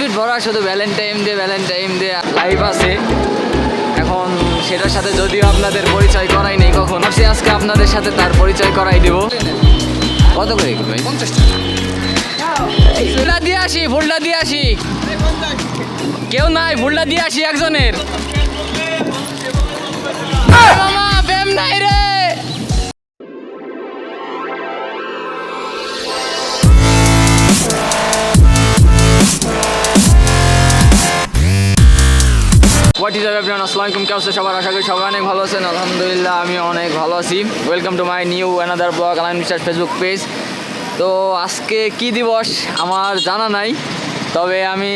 Fit ভরা শুধু Valentine day live আছে এখন। সেটার সাথে যদিও আপনাদের পরিচয় করাই নেই কখন, ভাবছি আজকে আপনাদের সাথে তার পরিচয় করাই দিব। কত করে ভাই? 50 টাকা। ফুলটা দিয়ে আসি কেউ নাই, ফুলটা দিয়ে আসি একজনের। মামা প্রেম নাই রে। হোয়াট ইজ আপ এভরিওয়ান, আসসালামু আলাইকুম। কেমন আছেন সবার? আশা করি সবাই অনেক ভালো আছেন। আলহামদুলিল্লাহ আমি অনেক ভালো আছি। Welcome to my new another blog আলাইন মিস্টার ফেসবুক পেজ। তো আজকে কি দিবস আমার জানা নাই, তবে আমি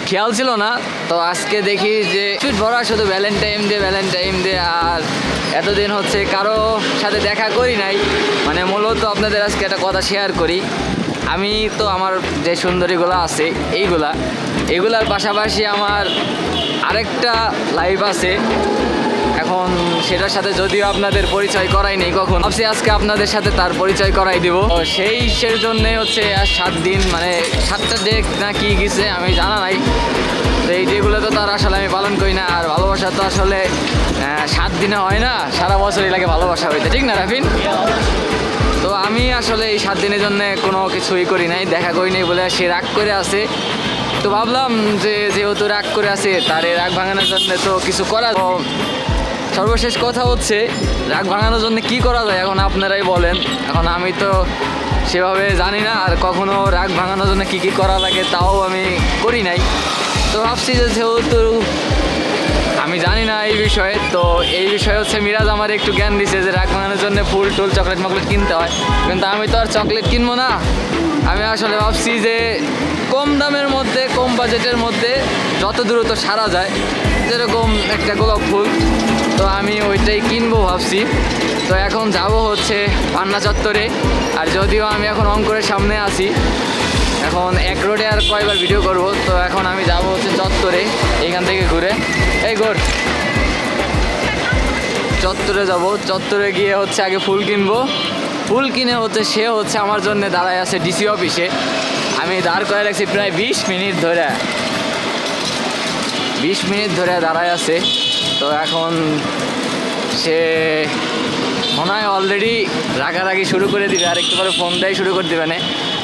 খেয়াল ছিল না। তো আজকে দেখি যে ফিট ভরা শুধু ভ্যালেন্টাইন ডে আর এতদিন হচ্ছে কারো সাথে দেখা করি নাই। মানে মূলত আপনাদের আজকে একটা কথা শেয়ার করি। আমি তো আমার যে সুন্দরীগুলো আছে এইগুলার পাশাপাশি আমার আরেকটা লাইফ আছে এখন। সেটার সাথে যদিও আপনাদের পরিচয় করাই নেই কখন, ভাবছি আজকে আপনাদের সাথে তার পরিচয় করাই দিব। সেইসের জন্যে হচ্ছে আর 7 দিন, মানে 7টা ডে না কি গেছে আমি জানা নাই। তো এই ডেগুলো তো তার আসলে আমি পালন করি না। আর ভালোবাসা তো আসলে 7 দিনে হয় না, সারা বছরই লাগে ভালোবাসা হইতে, ঠিক না রাফিন? তো আমি আসলে এই 7 দিনের জন্য কোনো কিছুই করি নাই, দেখা করি নাই বলে সে রাগ করে আছে। তো ভাবলাম যে যেহেতু রাগ করে আছে তার এই রাগ ভাঙানোর জন্য তো কিছু করা। তো সর্বশেষ কথা হচ্ছে রাগ ভাঙানোর জন্য কি করা যায় এখন আপনারাই বলেন। এখন আমি তো সেভাবে জানি না, আর কখনো রাগ ভাঙানোর জন্য কী করা লাগে তাও আমি করি নাই। তো ভাবছি যে যেহেতু আমি জানি না এই বিষয়ে, তো এই বিষয়ে হচ্ছে মিরাজ আমার একটু জ্ঞান দিছে যে রাগ ভাঙানোর জন্য ফুল টুল চকলেট কিনতে হয়। কিন্তু আমি তো আর চকলেট কিনবো না। আমি আসলে ভাবছি যে কম দামের মধ্যে, কম বাজেটের মধ্যে যত দ্রুত সারা যায়, যেরকম একটা গোলাপ ফুল, তো আমি ওইটাই কিনবো ভাবছি। তো এখন যাব হচ্ছে পান্না চত্বরে। আর যদিও আমি এখন অঙ্কুরের সামনে আছি, এখন এক রোডে আর কয়বার ভিডিও করব। তো এখন আমি যাব হচ্ছে চত্বরে, এইখান থেকে ঘুরে এই চত্বরে যাব। চত্বরে গিয়ে হচ্ছে আগে ফুল কিনবো। ফুল কিনে হচ্ছে সে হচ্ছে আমার জন্য দাঁড়ায় আছে ডিসি অফিসে। আমি দাঁড় করে রাখছি প্রায় 20 মিনিট ধরে দাঁড়ায় আছে। তো এখন সে মনে হয় অলরেডি রাগারাগি শুরু করে দিবে, আর একটু পরে ফোন দেয় শুরু করে দিবে না।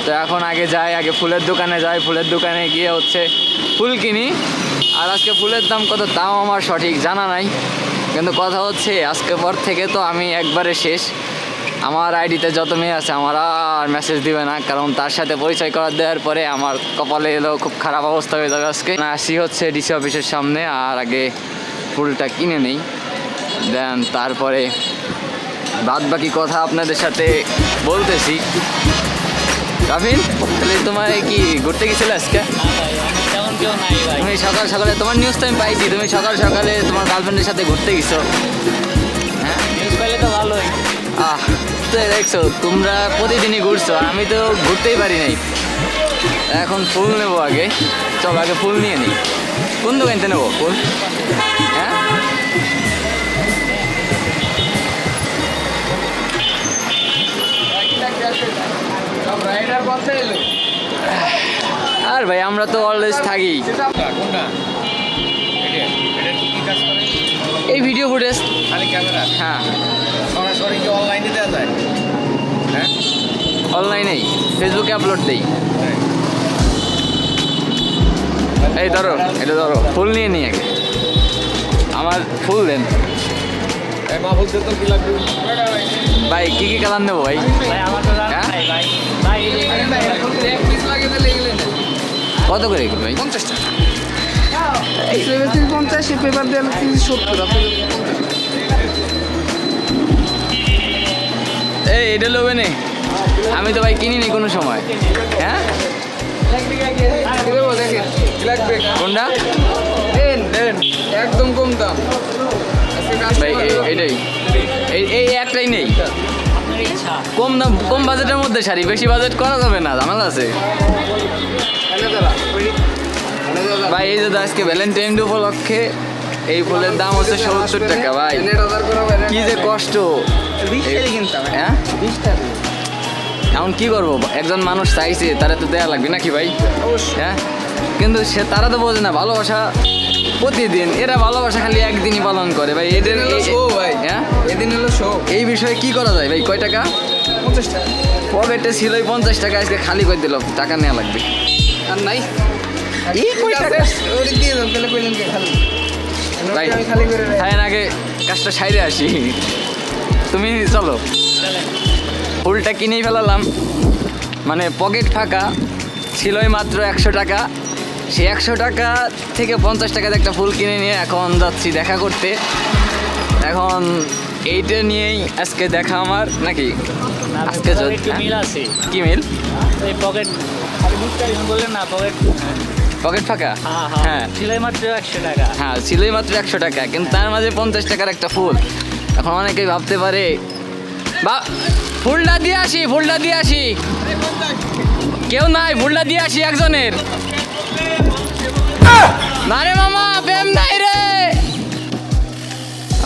তো এখন আগে ফুলের দোকানে যাই। ফুলের দোকানে গিয়ে হচ্ছে ফুল কিনি। আর আজকে ফুলের দাম কত তাও আমার সঠিক জানা নাই, কিন্তু কথা হচ্ছে আজকে পর থেকে তো আমি একবারে শেষ। আমার আইডিতে যত মেয়ে আছে আমার আর মেসেজ দিবে না, কারণ তার সাথে পরিচয় করা দেওয়ার পরে আমার কপালে এলো খুব খারাপ অবস্থা হয়ে যাবে। আজকে আসি হচ্ছে ডিসি অফিসের সামনে, আর আগে ফুলটা কিনে নেই, দেন তারপরে বাদ বাকি কথা আপনাদের সাথে বলতেছি। রাফিন, তাহলে তোমার কি ঘুরতে গেছিলে আজকে? তুমি সকাল সকালে, তোমার নিউজ তো আমি পাইছি, তুমি সকাল সকালে তোমার গার্লফ্রেন্ডের সাথে ঘুরতে গেছো। হ্যাঁ, নিউজ পাইলে তো ভালোই। তো দেখছো তোমরা প্রতিদিনই ঘুরছো, আমি তো ঘুরতেই পারি নাই। এখন ফুল নেবো আগে, চলো আগে ফুল নিয়ে নিই। কোন দোকানতে নেবো ফুল? হ্যাঁ, আর ভাই আমরা তো অলওয়েজ থাকি। এই ভিডিও ফুটেজ খালি ক্যামেরা? হ্যাঁ, সরাসরি কি অনলাইনে দেওয়া যায়? হ্যাঁ, অনলাইনেই ফেসবুকে আপলোড দেই। এই ধরো, এটা ধরো, ফুল নিয়ে নিই আগে। আমার ফুল দেন মা বলতে তো কি লাগবে ভাই। কি কালার নেবো ভাই? ভাই আমার তো জানা হ্যাঁ? নাই ভাই। ভাই কত করে এগুলো ভাই? 50 টাকা। 50 পেপার দেওয়া 70। এই এটা লোবে নে, আমি তো ভাই কিনিনি কোনো সময়। হ্যাঁ, কোনটা? একদম কম দাম ভাই এইটাই, এই একটাই নেই। আপনার ইচ্ছা। কম দাম, কম বাজেটের মধ্যে শাড়ি, বেশি বাজেট করা যাবে না, ঝামেলা আছে ভাই। এই যে আজকে ভ্যালেন্টাইন ডে উপলক্ষে এই ফুলের দাম হচ্ছে 70 টাকা ভাই। কি যে কষ্ট। হ্যাঁ, এখন কি করবো, একজন মানুষ চাইছে তারা তো দেয়া লাগবে নাকি ভাই? হ্যাঁ, কিন্তু তারা তো বোঝে না ভালোবাসা প্রতিদিন, এরা ভালোবাসা খালি একদিনই পালন করে ভাই। এদের ভাই হ্যাঁ এদিন হলো শো এই বিষয়ে কি করা যায় ভাই? কয় টাকা 50 টাকা পকেটে ছিলই 50 টাকা, আজকে খালি করে দিল, টাকা নেওয়া লাগবে। আর নাই এই কয় টাকা ওরে দিয়ে দাও তাহলে কইলেন কে খালি ভাই আমি খালি করে রাখি। হ্যাঁ আগে কাজটা সাইডে আসি, তুমি চলো। ফুলটা কিনেই ফেলালাম, মানে পকেট ফাঁকা, ছিলই মাত্র 100 টাকা। সেই 100 টাকা থেকে 50 টাকাতে একটা ফুল কিনে নিয়ে এখন যাচ্ছি দেখা করতে। এখন এইটা নিয়েই আজকে দেখা আমার নাকি আজকে যদি একটু মিল আছে কি মিল? এই পকেট খালি বুঝতে বললেন না পকেট পকেট ফাঁকা, হ্যাঁ হ্যাঁ হ্যাঁ সিলাই মাত্র 100 টাকা। হ্যাঁ ছিলই মাত্র 100 টাকা, কিন্তু তার মাঝে 50 টাকার একটা ফুল। এখন অনেকেই ভাবতে পারে বা ফুলটা দিয়ে আসি, ফুলটা দিয়ে আসি, কেউ নাই, ফুলটা দিয়ে আসি একজনের। না রে মামা, প্রেম নাই রে।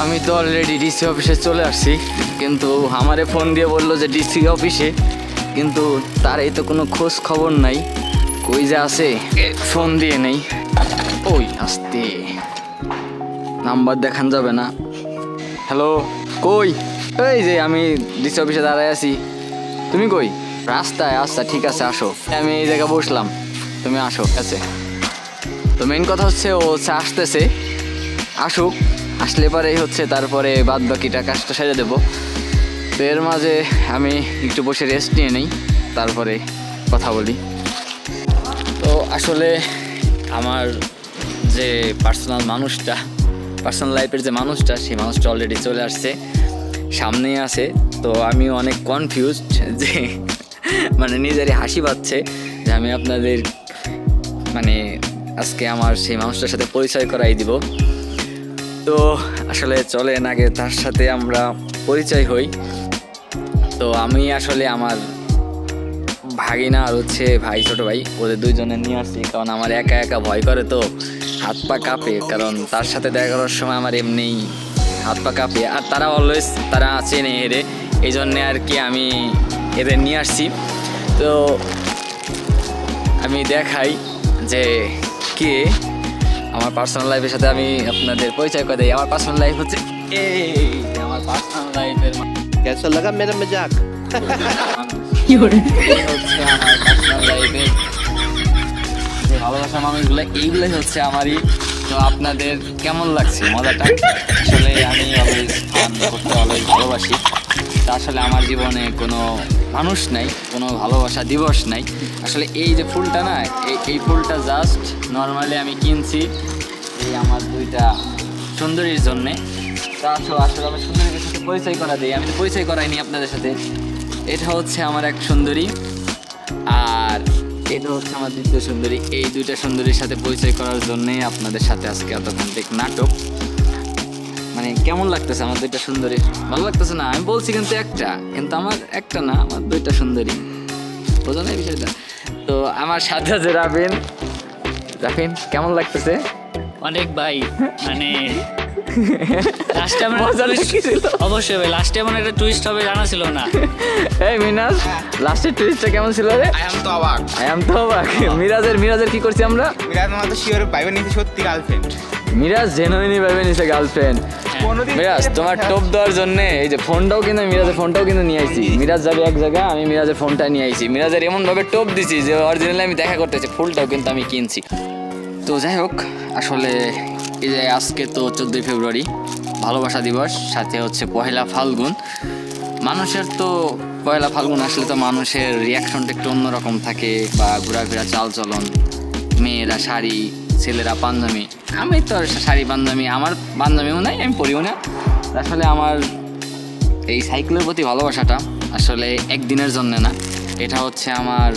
আমি তো অলরেডি ডিসি অফিসে চলে আসছি, কিন্তু আমারে ফোন দিয়ে বললো যে ডিসি অফিসে, কিন্তু তার এই তো কোনো খোঁজ খবর নাই, কই যে আছে ফোন দিয়ে নেই। ওই আসতে নাম্বার দেখান যাবে না। হ্যালো, কই? এই যে আমি ডিসি অফিসে দাঁড়ায় আছি, তুমি কই? রাস্তায়? আচ্ছা ঠিক আছে আসো, আমি এই জায়গায় বসলাম, তুমি আসো কাছে। তো মেইন কথা হচ্ছে ও হচ্ছে আসতেছে, আসুক, আসলে পরেই হচ্ছে তারপরে বাদ বাকিটা কাজটা সেরে দেবো। তো এর মাঝে আমি একটু বসে রেস্ট নিয়ে নেই, তারপরে কথা বলি। তো আসলে আমার যে পার্সোনাল মানুষটা, পার্সোনাল লাইফের যে মানুষটা, সেই মানুষটা অলরেডি চলে আসছে, সামনেই আছে। তো আমি অনেক কনফিউজড, যে মানে নিজেরই হাসি পাচ্ছে যে আমি আপনাদের মানে আজকে আমার সেই মানুষটার সাথে পরিচয় করাই দিব। তো আসলে চলেন আগে তার সাথে আমরা পরিচয় হই। তো আমি আসলে আমার ভাগিনা আর হচ্ছে ভাই, ছোটো ভাই, ওদের দুইজনে নিয়ে আসছি, কারণ আমার একা একা ভয় করে, তো হাত পা কাঁপে, কারণ তার সাথে দেখা করার সময় আমার এমনিই হাত পা কাঁপে। আর তারা অলওয়েজ তারা চেনে এরে, এই জন্যে আর কি আমি এদের নিয়ে আসছি। তো আমি দেখাই যে কে আমার পার্সোনাল লাইফের সাথে আমি আপনাদের পরিচয় করে দিই। আমার পার্সোনাল লাইফ হচ্ছে এই, আমার পার্সোনাল লাইফের कैसा लगा मेरा मजाक? হচ্ছে আমার পার্সোনাল লাইফের যে ভালোবাসা মানুষগুলো, এইগুলোই হচ্ছে আমারই। তো আপনাদের কেমন লাগছে মজাটা? আসলে আমি অলওয়েজ ফান করতে অলওয়েজ ভালোবাসি। তা আসলে আমার জীবনে কোনো মানুষ নাই, কোনো ভালোবাসা দিবস নাই। আসলে এই যে ফুলটা না, এই ফুলটা জাস্ট নর্মালি আমি কিনছি এই আমার দুইটা সুন্দরীর জন্যে। তা আসলে আমি সুন্দরীদের সাথে পরিচয় করা দিই, আমি তো পরিচয় করাইনি আপনাদের সাথে। এটা হচ্ছে আমার এক সুন্দরী, আর এটা হচ্ছে আমার দ্বিতীয় সুন্দরী। এই দুইটা সুন্দরীর সাথে পরিচয় করার জন্যেই আপনাদের সাথে আজকে এতক্ষণ থেকে নাটক। মানে কেমন লাগতেছে আমার দুইটা সুন্দরী? ভালো লাগতেছে না? আমি বলছি কিন্তু একটা, কিন্তু আমার একটা না, আমার দুইটা সুন্দরী, বোঝো না এই বিষয়টা? তো আমার সাথে আছে রাফিন। রাফিন কেমন লাগতেছে? অনেক ভাই, মানে লাস্টে আমরা মজা লেগেছিল। অবশ্যই ভাই, লাস্টে এমন একটা টুইস্ট হবে জানা ছিল না। এই মিনাজ, লাস্টের টুইস্টটা কেমন ছিল রে? আই এম তো অবাক আই এম তো অবাক। মিরাজের কি করছি আমরা? মিরাজ মামা তো শিওর পাইবে নিতে সত্যি গার্লফ্রেন্ড মিরাজ জেনুইনই ভাবে নিছে গার্লফ্রেন্ড। কোনোদিন মিরাজ তোমার টোপ দেওয়ার জন্য এই যে ফোনটাও কিন্তু মিরাজের ফোনটাও কিন্তু নিয়ে আইছি। মিরাজ যাবে এক জায়গায়, আমি মিরাজের ফোনটা নিয়ে আইছি। মিরাজের এমন ভাবে টোপ দিছি যে অরিজিনালি আমি দেখা করতেছি, ফুলটাও কিন্তু আমি কিনছি। তো যাই হোক, আসলে এই যে আজকে তো 14ই ফেব্রুয়ারি ভালোবাসা দিবস, সাথে হচ্ছে পহেলা ফাল্গুন। মানুষের তো পহেলা ফাল্গুন আসলে তো মানুষের রিয়াকশনটা একটু অন্যরকম থাকে, বা ঘোরাফেরা চালচলন, মেয়েরা শাড়ি, ছেলেরা পাঞ্জাবি। আমি তো আর শাড়ি পাঞ্জাবি, আমার পাঞ্জাবিও নাই, আমি পরিও না। আসলে আমার এই সাইকেলের প্রতি ভালোবাসাটা আসলে একদিনের জন্য না, এটা হচ্ছে আমার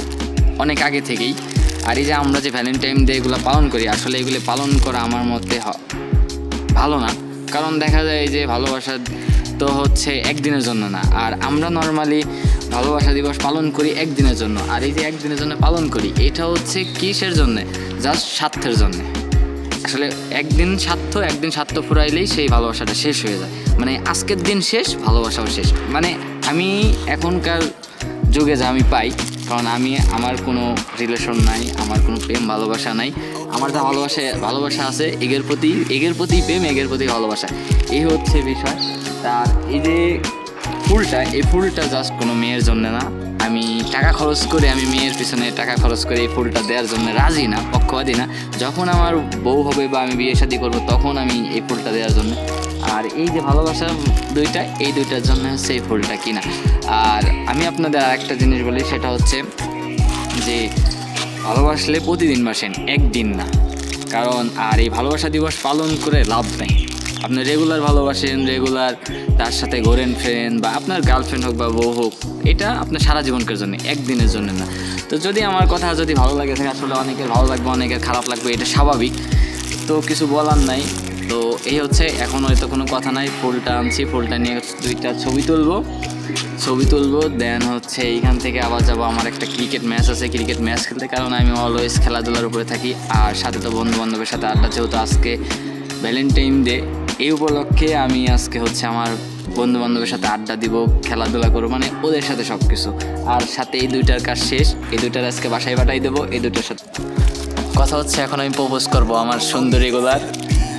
অনেক আগে থেকেই। আর এই যে আমরা যে ভ্যালেন্টাইন ডে এগুলো পালন করি, আসলে এগুলো পালন করা আমার মতে ভালো না। কারণ দেখা যায় যে ভালোবাসা তো হচ্ছে একদিনের জন্য না, আর আমরা নর্মালি ভালোবাসা দিবস পালন করি একদিনের জন্য। আর এই যে একদিনের জন্য পালন করি, এটা হচ্ছে কিসের জন্যে? জাস্ট স্বার্থের জন্যে। আসলে একদিন স্বার্থ ফুরাইলেই সেই ভালোবাসাটা শেষ হয়ে যায়। মানে আজকের দিন শেষ, ভালোবাসাও শেষ। মানে আমি এখনকার যুগে যা আমি পাই, কারণ আমার কোনো রিলেশন নাই, আমার কোনো প্রেম ভালোবাসা নাই। আমার যা ভালোবাসা আছে এগের প্রতি প্রেম, এগের প্রতি ভালোবাসা, এই হচ্ছে বিষয়। তার এই যে এই ফুলটা জাস্ট কোনো মেয়ের জন্য না। আমি টাকা খরচ করে, আমি মেয়ের পিছনে টাকা খরচ করে এই ফুলটা দেওয়ার জন্য রাজি না, পক্ষপাতী না। যখন আমার বউ হবে বা আমি বিয়ে শাদী করবো তখন আমি এই ফুলটা দেওয়ার জন্য। আর এই যে ভালোবাসা এই দুইটার জন্য হচ্ছে এই ফুলটা কিনা। আর আমি আপনাদের আর একটা জিনিস বলি, সেটা হচ্ছে যে ভালোবাসলে প্রতিদিন বাসেন, একদিন না। কারণ আর এই ভালোবাসা দিবস পালন করে লাভ নেই। আপনি রেগুলার ভালোবাসেন, রেগুলার তার সাথে ঘোরেন ফেরেন, বা আপনার গার্লফ্রেন্ড হোক বা বউ হোক, এটা আপনার সারা জীবনকার জন্য, একদিনের জন্য না। তো যদি আমার কথা যদি ভালো লাগে থাকে, আসলে অনেকের ভালো লাগবে, অনেকের খারাপ লাগবে, এটা স্বাভাবিক, তো কিছু বলার নাই। তো এই হচ্ছে, এখন হয়তো কোনো কথা নাই। ফুলটা আনছি, ফুলটা নিয়ে 2টা ছবি তুলবো, দেন হচ্ছে এইখান থেকে আবার যাবো। আমার একটা ক্রিকেট ম্যাচ আছে, ক্রিকেট ম্যাচ খেলতে, কারণ আমি অলওয়েজ খেলাধুলার উপরে থাকি। আর সাথে তো বন্ধু বান্ধবের সাথে আড্ডা, যেহেতু আজকে ভ্যালেন্টাইন ডে, এই উপলক্ষে আমি আজকে হচ্ছে আমার বন্ধু বান্ধবের সাথে আড্ডা দিব, খেলাধুলা করবো, মানে ওদের সাথে সব কিছু। আর সাথে এই 2টার কাজ শেষ, এই 2টার আজকে বাসায় পাঠাই দেবো। এই 2টার সাথে কথা হচ্ছে, এখন আমি প্রপোজ করবো আমার সুন্দরীগুলার।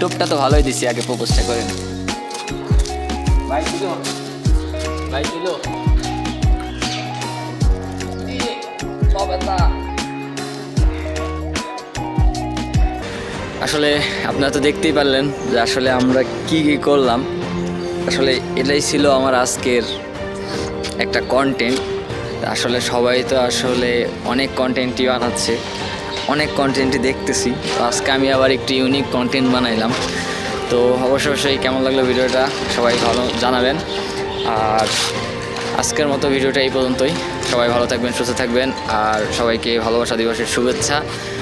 টোপটা তো ভালোই দিছি, আগে প্রপোজটা করেন। আসলে আপনারা তো দেখতেই পারলেন যে আসলে আমরা কি করলাম। আসলে এটাই ছিল আমার আজকের একটা কন্টেন্ট। আসলে সবাই তো আসলে অনেক কন্টেন্টই বানাচ্ছে, অনেক কন্টেন্টই দেখতেছি। তো আজকে আমি আবার একটি ইউনিক কন্টেন্ট বানাইলাম। তো অবশ্যই কেমন লাগলো ভিডিওটা সবাই ভালো জানাবেন। আর আজকের মতো ভিডিওটা এই পর্যন্তই। সবাই ভালো থাকবেন, সুস্থ থাকবেন, আর সবাইকে ভালোবাসা দিবসের শুভেচ্ছা।